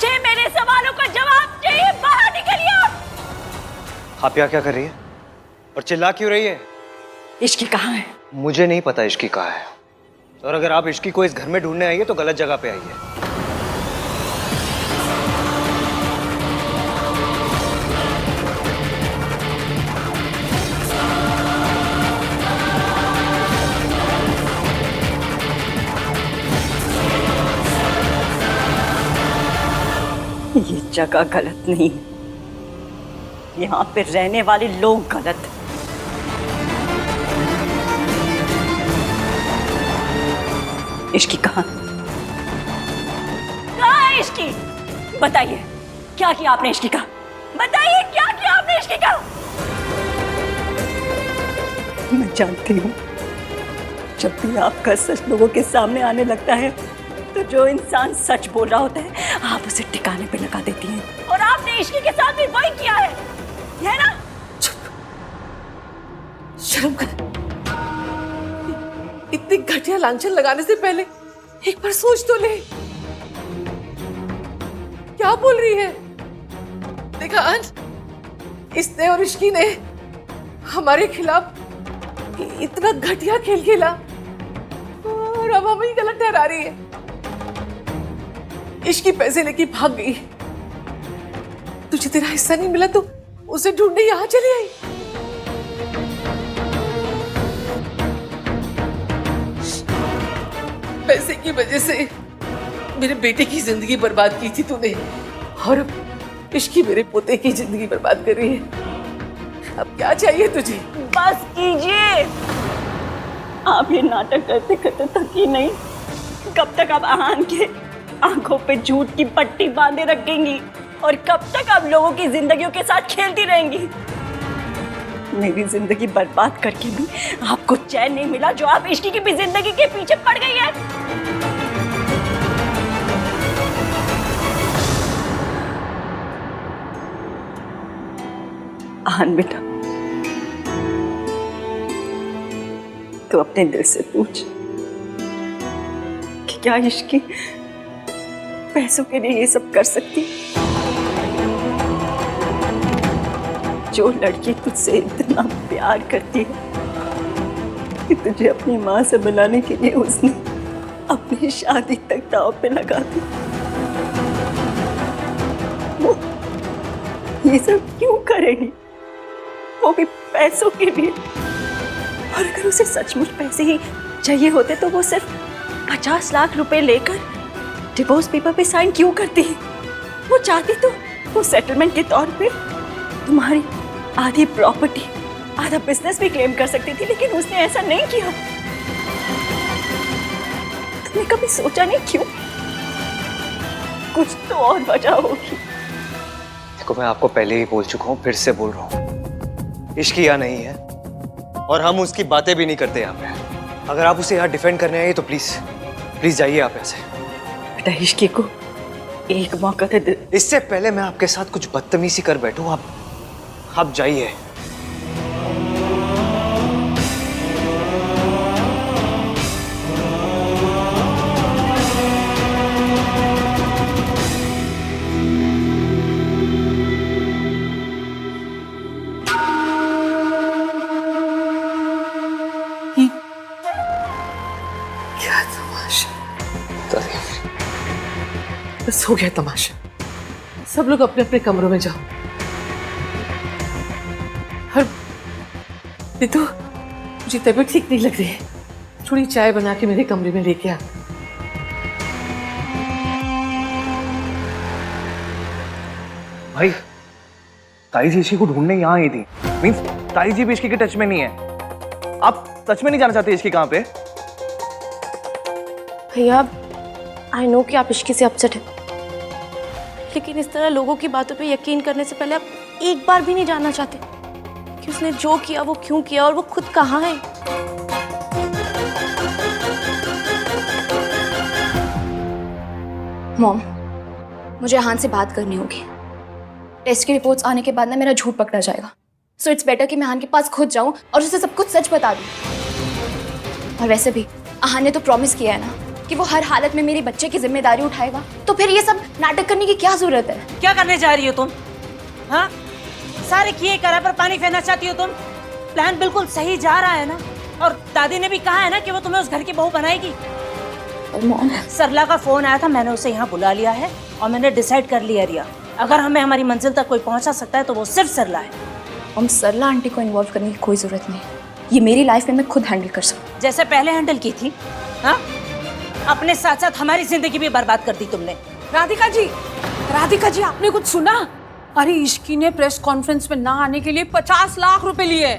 मुझे मेरे सवालों का जवाब चाहिए। बाहर निकलिए आप यहाँ क्या कर रही है और चिल्ला क्यों रही है? इश्की कहाँ है? मुझे नहीं पता इश्की कहाँ है, और अगर आप इश्की को इस घर में ढूंढने आई है तो गलत जगह पे आई है। ये जगह गलत नहीं, यहाँ पे रहने वाले लोग गलत। इश्की कहाँ है? इश्की बताइए, क्या किया आपने इश्की का? बताइए क्या किया आपने इश्की का? मैं जानती हूँ, जब भी आपका सच लोगों के सामने आने लगता है तो जो इंसान सच बोल रहा होता है आप उसे ठिकाने पे लगा देती हैं, और आपने इश्की के साथ भी वही किया है ना? चुप, शर्म कर। इतनी घटिया लांछन लगाने से पहले एक बार सोच तो ले। क्या बोल रही है? देखा अंश, इसने और इश्की ने हमारे खिलाफ इतना घटिया खेल खेला और अब हमें गलत ठहरा रही है। इश्की पैसे लेके भाग गई, तुझे तेरा हिस्सा नहीं मिला तो उसे ढूंढने यहां चली आई। पैसे की वजह से मेरे बेटे की जिंदगी बर्बाद की थी तूने, और अब इश्की मेरे पोते की जिंदगी बर्बाद कर रही है। अब क्या चाहिए तुझे? बस कीजिए, आप ये नाटक करते करते थकी नहीं? कब तक आप आहान के आंखों पे झूठ की पट्टी बांधे रखेंगी, और कब तक आप लोगों की जिंदगियों के साथ खेलती रहेंगी? मेरी जिंदगी बर्बाद करके भी आपको चैन नहीं मिला, जो आप इश्की की भी जिंदगी के पीछे पड़ गई है। आहान बेटा, तो अपने दिल से पूछ कि क्या इश्की पैसों के लिए ये सब कर सकती? जो लड़की तुझसे इतना प्यार करती है कि तुझे अपनी माँ से मिलाने के लिए उसने अपनी शादी तक दांव पे लगा दी, वो ये सब क्यों करेगी? वो भी पैसों के लिए। और अगर उसे सचमुच पैसे ही चाहिए होते तो वो सिर्फ 50 लाख रुपए लेकर डिवोर्स पेपर पे साइन क्यों करती? वो चाहती तो वो सेटलमेंट के तौर पे तुम्हारी आधी प्रॉपर्टी, आधा बिजनेस भी क्लेम कर सकती थी, लेकिन उसने ऐसा नहीं किया। तुमने कभी सोचा नहीं क्यों? कुछ तो और वजह होगी। देखो, मैं आपको पहले ही बोल चुका हूँ, फिर से बोल रहा हूँ, इश्की यहाँ नहीं है और हम उसकी बातें भी नहीं करते यहाँ पे। अगर आप उसे यहाँ डिफेंड करने आए तो प्लीज प्लीज जाइए आप यहाँ से। बेटा, इश्की को एक मौका दे। इससे पहले मैं आपके साथ कुछ बदतमीजी कर बैठूं, आप जाइए। क्या तमाशा! बस हो गया तमाशा। सब लोग अपने अपने कमरों में जाओ। और तो मुझे तबीयत ठीक नहीं लग रही है, थोड़ी चाय बना के मेरे कमरे में लेके आ। भाई, ताई जी इश्की को ढूंढने यहाँ आई थी। मींस ताई जी भी इश्की के टच में नहीं है। आप सच में नहीं जाना चाहते इश्की कहाँ पे? भैया, आई नो कि आप इश्की से अपसेट हैं, लेकिन इस तरह लोगों की बातों पे यकीन करने से पहले आप एक बार भी नहीं जानना चाहते कि उसने जो किया वो क्यों किया और वो खुद कहाँ है। मॉम, मुझे आहान से बात करनी होगी। टेस्ट की रिपोर्ट्स आने के बाद ना मेरा झूठ पकड़ा जाएगा, सो इट्स बेटर कि मैं आहान के पास खुद जाऊं और उसे सब कुछ सच बता दूं। और वैसे भी आहान ने तो प्रॉमिस किया है ना कि वो हर हालत में मेरी बच्चे की जिम्मेदारी उठाएगा, तो फिर ये सब नाटक करने की क्या जरूरत है? क्या करने जा रही हो तुम? हाँ, सारे किए करा पर पानी फेरना चाहती हो तुम? प्लान बिल्कुल सही जा रहा है ना? और दादी ने भी कहा है ना कि वो तुम्हें उस घर की बहू बनाएगी। सरला का फोन आया था, मैंने उसे यहाँ बुला लिया है और मैंने डिसाइड कर लिया रिया, अगर हमें हमारी मंजिल तक कोई पहुँचा सकता है तो वो सिर्फ सरला है। हम सरला आंटी को इन्वॉल्व करने की कोई जरूरत नहीं है। ये मेरी लाइफ में मैं खुद हैंडल कर सकूँ, जैसे पहले हैंडल की थी। हाँ, अपने साथ साथ हमारी जिंदगी भी बर्बाद कर दी तुमने। राधिका जी आपने कुछ सुना? अरे इश्की ने प्रेस कॉन्फ्रेंस में ना आने के लिए 50 लाख रुपए लिए।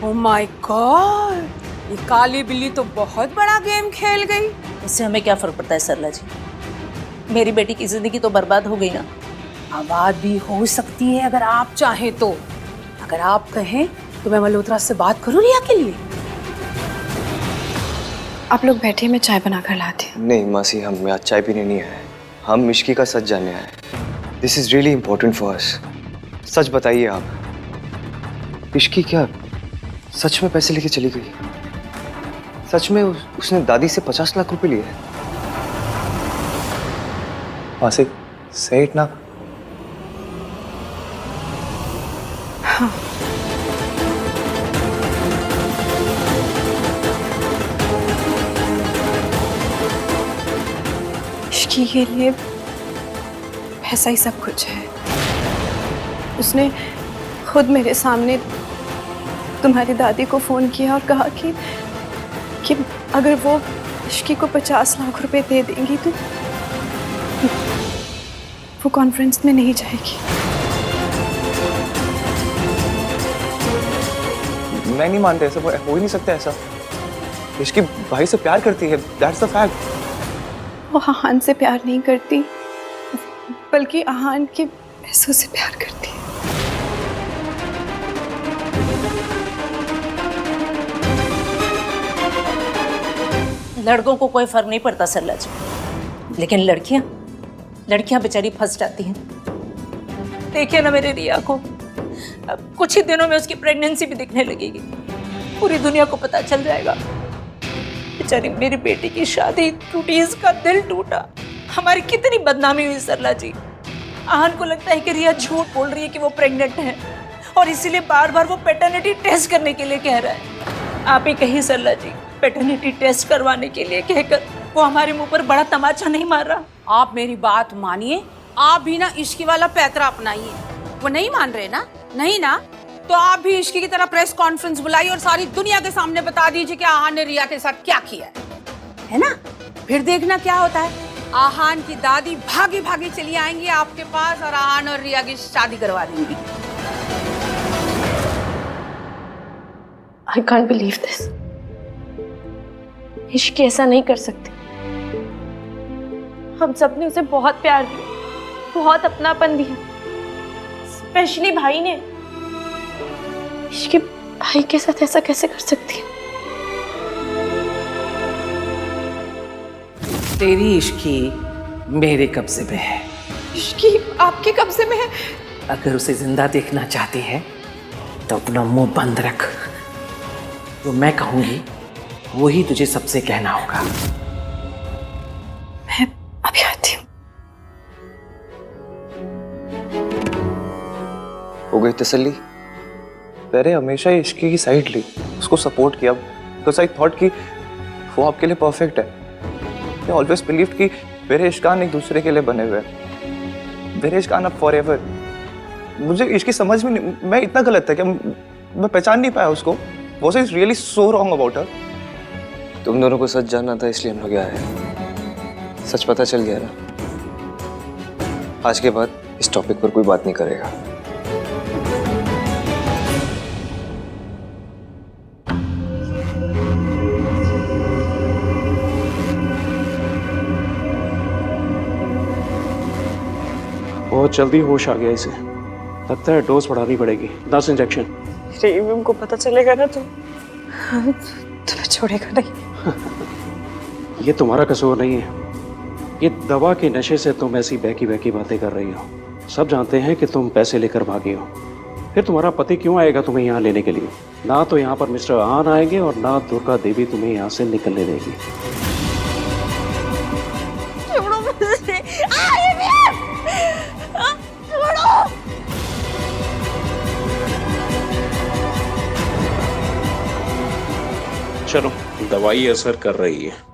ओह माय गॉड, ये काली बिल्ली तो बहुत बड़ा गेम खेल गई। इससे हमें क्या फर्क पड़ता है सरला जी? मेरी बेटी की जिंदगी तो बर्बाद हो गई ना। आबाद भी हो सकती है अगर आप चाहें तो। अगर आप कहें तो मैं मल्होत्रा से बात करूं रिया के लिए। आप लोग बैठे, मैं चाय बना कर लाती हूँ। नहीं मासी, हम आज चाय पीने नहीं आए, हम इश्की का सच जानने आए। This is really important for us. सच बताइए आप, इश्की क्या सच में पैसे लेके चली गई? सच में उसने दादी से 50 लाख रुपए लिए? मासी, say it now. इश्की के लिए पैसा ही सब कुछ है। उसने खुद मेरे सामने तुम्हारी दादी को फोन किया और कहा कि अगर वो इश्की को 50 लाख रुपए दे देंगी तो वो कॉन्फ्रेंस में नहीं जाएगी। मैं नहीं मानता, ऐसा हो ही नहीं सकता। ऐसा इश्की भाई से प्यार करती है, दैट्स द फैक्ट। वो आहान से प्यार नहीं करती, बल्कि आहान के पैसों से प्यार करती है। लड़कों को कोई फर्क नहीं पड़ता सरला जी, लेकिन लड़कियां बेचारी फंस जाती हैं। देखिए ना मेरे रिया को, अब कुछ ही दिनों में उसकी प्रेगनेंसी भी दिखने लगेगी। पूरी दुनिया को पता चल जाएगा। बेचारी मेरी बेटी की शादी टूटी, इसका दिल टूटा। हमारी कितनी बदनामी हुई सरला जी। आहान को लगता है कि रिया झूठ बोल रही है कि वो प्रेग्नेंट है और इसीलिए बार बार वो पैटर्निटी टेस्ट करने के लिए कह रहा है। आप ही कहिए सरला जी, पैटर्निटी टेस्ट करवाने के लिए कहकर वो हमारे मुंह पर बड़ा तमाचा नहीं मार रहा? आप मेरी बात मानिए, आप भी ना इश्की वाला पैतरा अपनाइए। वो नहीं मान रहे ना? नहीं ना? तो आप भी इश्की की तरह प्रेस कॉन्फ्रेंस बुलाइए और सारी दुनिया के सामने बता दीजिए कि आहान ने रिया के साथ क्या किया है ना? फिर देखना क्या होता है। आहान की दादी भागी भागी चली आएंगी आपके पास और आहान और रिया की शादी करवा देंगी। I can't believe this. इश्क ऐसा नहीं कर सकती। हम सब ने उसे बहुत प्यार दिया, बहुत अपनापन दिया, स्पेशली भाई ने। इश्क भाई के साथ ऐसा कैसे कर सकती है? तेरी इश्की मेरे कब्जे में है। इश्की आपके कब्जे में है? अगर उसे जिंदा देखना चाहती है तो अपना मुंह बंद रख। जो मैं कहूंगी वही तुझे सबसे कहना होगा। मैं अभी आती हूँ। हो गई तसल्ली? मैंने हमेशा ही इश्की की साइड ली, उसको सपोर्ट किया, बिकॉज आई थॉट कि वो आपके लिए परफेक्ट है। आई ऑलवेज बिलीव्ड कि मेरे इश्कान एक दूसरे के लिए बने हुए हैं, मेरे इश्कान अब फॉर एवर। मुझे इसकी समझ में नहीं, मैं इतना गलत था कि मैं पहचान नहीं पाया उसको। Was I really so wrong about her? तुम दोनों को सच जानना था इसलिए हम लोग आए। सच पता चल गया ना। आज के बाद इस टॉपिक पर कोई बात नहीं करेगा। बहुत जल्दी होश आ गया इसे, लगता है डोज बढ़ानी पड़ेगी। 10 इंजेक्शन। रेवम को पता चलेगा ना तो तुम्हें छोड़ेगा नहीं। ये तुम्हारा कसूर नहीं है, ये दवा के नशे से तुम ऐसी बहकी बहकी बातें कर रही हो। सब जानते हैं कि तुम पैसे लेकर भागी हो। फिर तुम्हारा पति क्यों आएगा तुम्हें यहाँ लेने के लिए? ना तो यहाँ पर मिस्टर आन आएंगे और ना दुर्गा देवी तुम्हें यहाँ से निकलने देगी। दवाई असर कर रही है।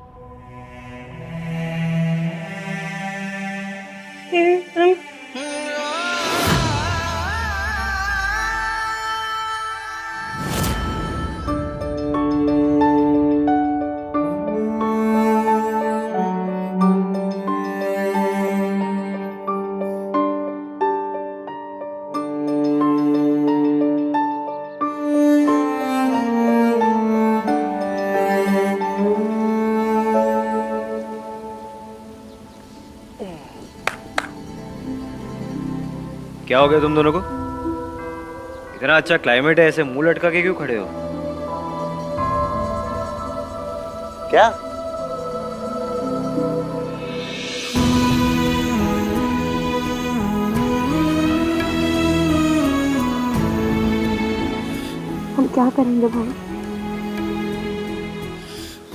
क्या हो गया तुम दोनों को? इतना अच्छा क्लाइमेट है, ऐसे मुंह लटका के क्यों खड़े हो? क्या? हम क्या करेंगे भाई?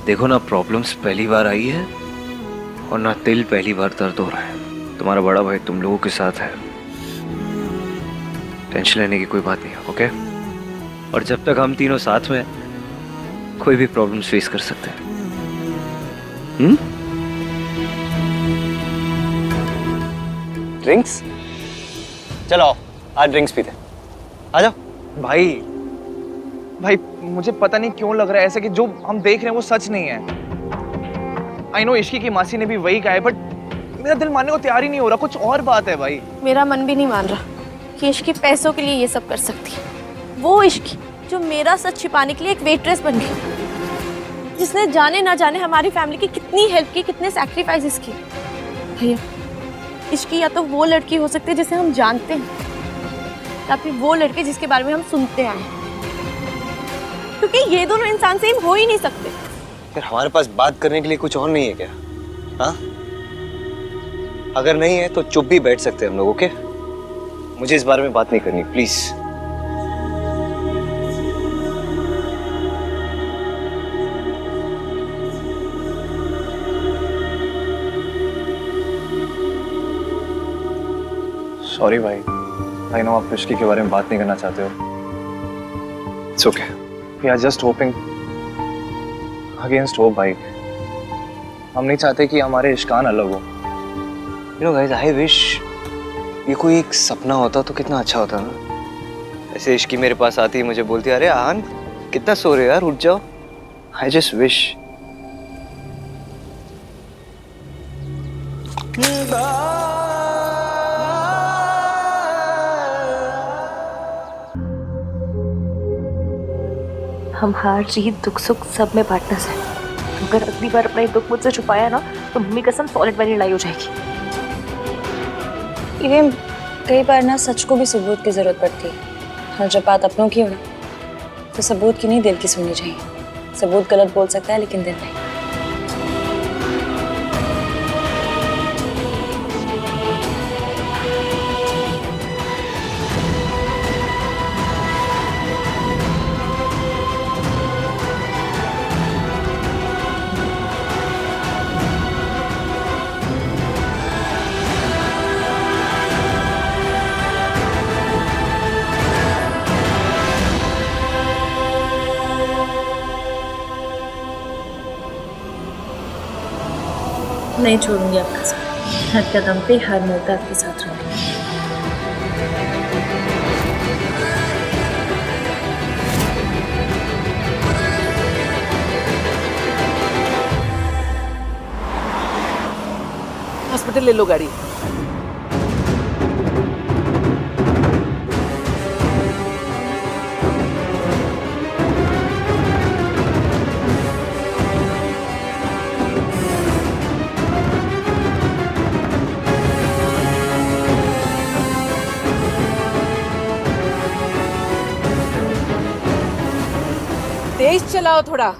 देखो ना, प्रॉब्लम्स पहली बार आई है और ना दिल पहली बार दर्द हो रहा है। तुम्हारा बड़ा भाई तुम लोगों के साथ है, टेंशन लेने की कोई बात नहीं है, ओके? और जब तक हम तीनों साथ में हैं, कोई भी प्रॉब्लम्स फेस कर सकते हैं। ड्रिंक्स? चलो आज ड्रिंक्स पीते। आ जाओ। भाई मुझे पता नहीं क्यों लग रहा है ऐसे कि जो हम देख रहे हैं वो सच नहीं है। आई नो इश्की की मासी ने भी वही कहा है, बट मेरा दिल मानने को तैयार ही नहीं हो रहा। कुछ और बात है भाई। मेरा मन भी नहीं मान रहा कि इश्की पैसों के लिए ये सब कर सकती है। वो इश्की जो मेरा सच छिपाने के लिए एक वेट्रेस बन गई, जिसने जाने ना जाने हमारी फैमिली की कितनी हेल्प की, कितने सैक्रिफाइसेस किए। भैया, इश्की या तो वो लड़की हो सकती है जिसे हम जानते हैं, या फिर वो लड़के जिसके बारे में हम सुनते आए हैं, क्योंकि ये दोनों इंसान सेम हो ही नहीं सकते। फिर हमारे पास बात करने के लिए कुछ और नहीं है क्या? हाँ, अगर नहीं है तो चुप भी बैठ सकते हैं हम लोग, ओके? मुझे इस बारे में बात नहीं करनी, प्लीज। सॉरी भाई, आई नो आप इश्की के बारे में बात नहीं करना चाहते हो। It's okay. We are just hoping against hope भाई। हम नहीं चाहते कि हमारे इश्कान अलग हो। You know guys, I wish ये कोई एक सपना होता तो कितना अच्छा होता ना। ऐसे इश्की मेरे पास आती है, मुझे बोलती है, अरे आन कितना सो रहे हो यार, उठ जाओ। I just wish. हम हार जीत दुख सुख सब में पार्टनर्स हैं। अगर अगली बार अपना ये दुख मुझसे छुपाया ना तो मम्मी कसम सॉलिड वाली लड़ाई हो जाएगी। इवन कई बार ना सच को भी सबूत की जरूरत पड़ती है, और जब बात अपनों की हो ना तो सबूत की नहीं दिल की सुननी चाहिए। सबूत गलत बोल सकता है लेकिन दिल नहीं। नहीं छोड़ूंगी आपका साथ, हर कदम पे हर मोड़ पे आपके साथ रहूंगी। हॉस्पिटल ले लो गाड़ी। तेज चलाओ थोड़ा।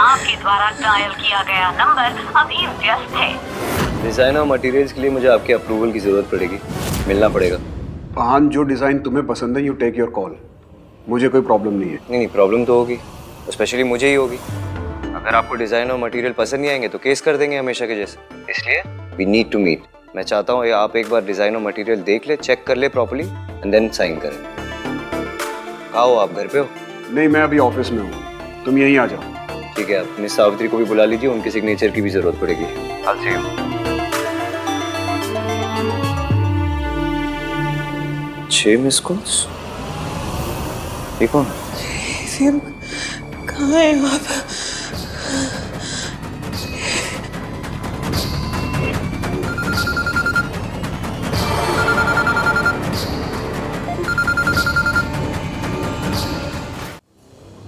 आपके द्वारा डायल किया गया नंबर अभी व्यस्त है। डिजाइनर मटेरियल्स के लिए मुझे आपके अप्रूवल की जरूरत पड़ेगी, मिलना पड़ेगा। आहान, जो डिजाइन तुम्हें पसंद है, यू टेक योर कॉल। मुझे कोई प्रॉब्लम नहीं है। नहीं, प्रॉब्लम तो होगी, स्पेशली मुझे ही होगी। अगर आपको डिजाइन और मटेरियल पसंद नहीं आएंगे तो केस कर देंगे हमेशा के जैसे। इसलिए वी नीड टू मीट। मैं चाहता हूँ आप एक बार डिजाइन और मटेरियल देख ले, चेक कर ले प्रॉपर्ली एंड देन साइन करें। कहाँ हो आप, घर पे हो? नहीं, मैं अभी ऑफिस में हूँ, तुम यहीं आ जाओ। ठीक है, आप मिस सावित्री को भी बुला लीजिए, उनके सिग्नेचर की भी जरूरत पड़ेगी। I'll see you। 6 miss calls, ये कौन? कहाँ है आप?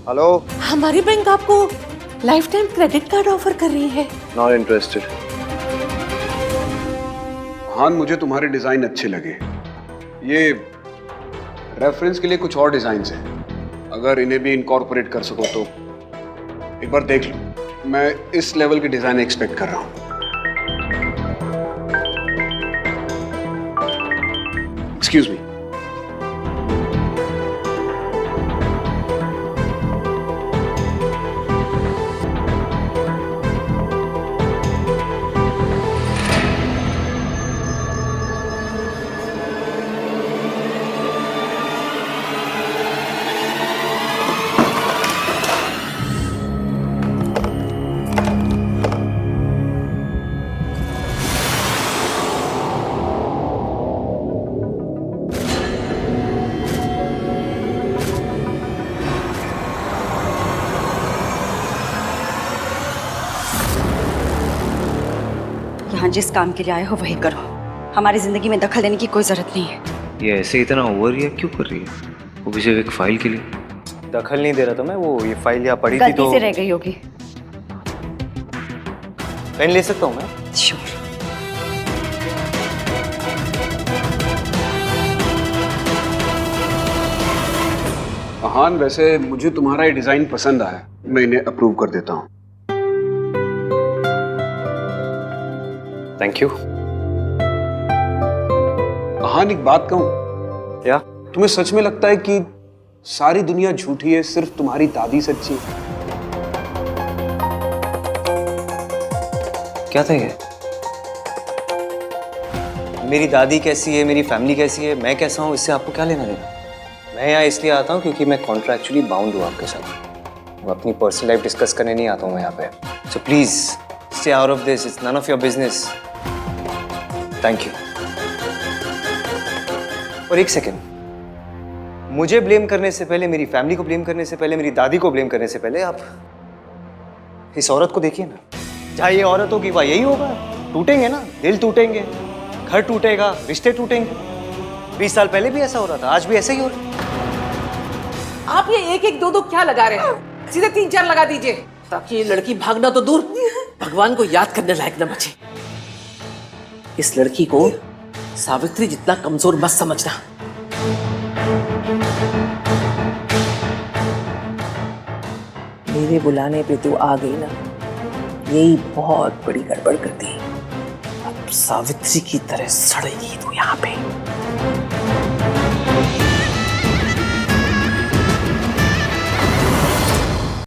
हेलो। हमारी बैंक आपको life time credit card offer कर रही है। Not interested. आहान, मुझे तुम्हारे डिजाइन अच्छे लगे। ये रेफरेंस के लिए कुछ और डिजाइन्स हैं, अगर इन्हें भी इनकॉर्पोरेट कर सको तो एक बार देख लो। मैं इस लेवल के डिजाइन एक्सपेक्ट कर रहा हूँ। Excuse me. यहाँ जिस काम के लिए आए हो वही करो, हमारी जिंदगी में दखल देने की कोई जरूरत नहीं है। ये ऐसे इतना ओवर रिएक्ट क्यों कर रही है? वो भी सिर्फ एक फाइल के लिए। दखल नहीं दे रहा था मैं, वो ये फाइल यहाँ पड़ी थी तो गलती से रह गई होगी। पेन ले सकता हूँ मैं? श्योर। आहान, वैसे मुझे तुम्हारा ये डिजाइन पसंद आया, मैं इन्हें अप्रूव कर देता हूँ। Thank you. आहान, एक बात कहूँ? क्या? तुम्हें सच में लगता है कि सारी दुनिया झूठी है, सिर्फ तुम्हारी दादी सच्ची है? क्या था ये? मेरी दादी कैसी है, मेरी फैमिली कैसी है, मैं कैसा हूँ, इससे आपको क्या लेना देना? मैं यहाँ इसलिए आता हूँ क्योंकि मैं कॉन्ट्रैक्चुअली बाउंड हूँ आपके साथ। मैं अपनी पर्सनल लाइफ डिस्कस करने नहीं आता हूँ मैं यहाँ पे। So please stay out of this, it's none of your business. Thank you. और एक सेकेंड, मुझे ब्लेम करने से पहले, मेरी फैमिली को ब्लेम करने से पहले, मेरी दादी को ब्लेम करने से पहले आप इस औरत को देखिए ना। जहाँ ये औरत होगी वहाँ यही होगा। टूटेंगे ना, दिल टूटेंगे, घर टूटेगा, रिश्ते टूटेंगे। 20 साल पहले भी ऐसा हो रहा था, आज भी ऐसा ही हो रहा है। आप ये एक एक दो दो क्या लगा रहे हैं? सीधे 3-4 लगा दीजिए, ताकि ये लड़की भागना तो दूर, भगवान को याद करने लायक न बचे। इस लड़की को सावित्री जितना कमजोर मत समझना। मेरे बुलाने पे तू आ गई ना, यही बहुत बड़ी गड़बड़ कर दी। अब सावित्री की तरह सड़ेगी तू यहाँ पे।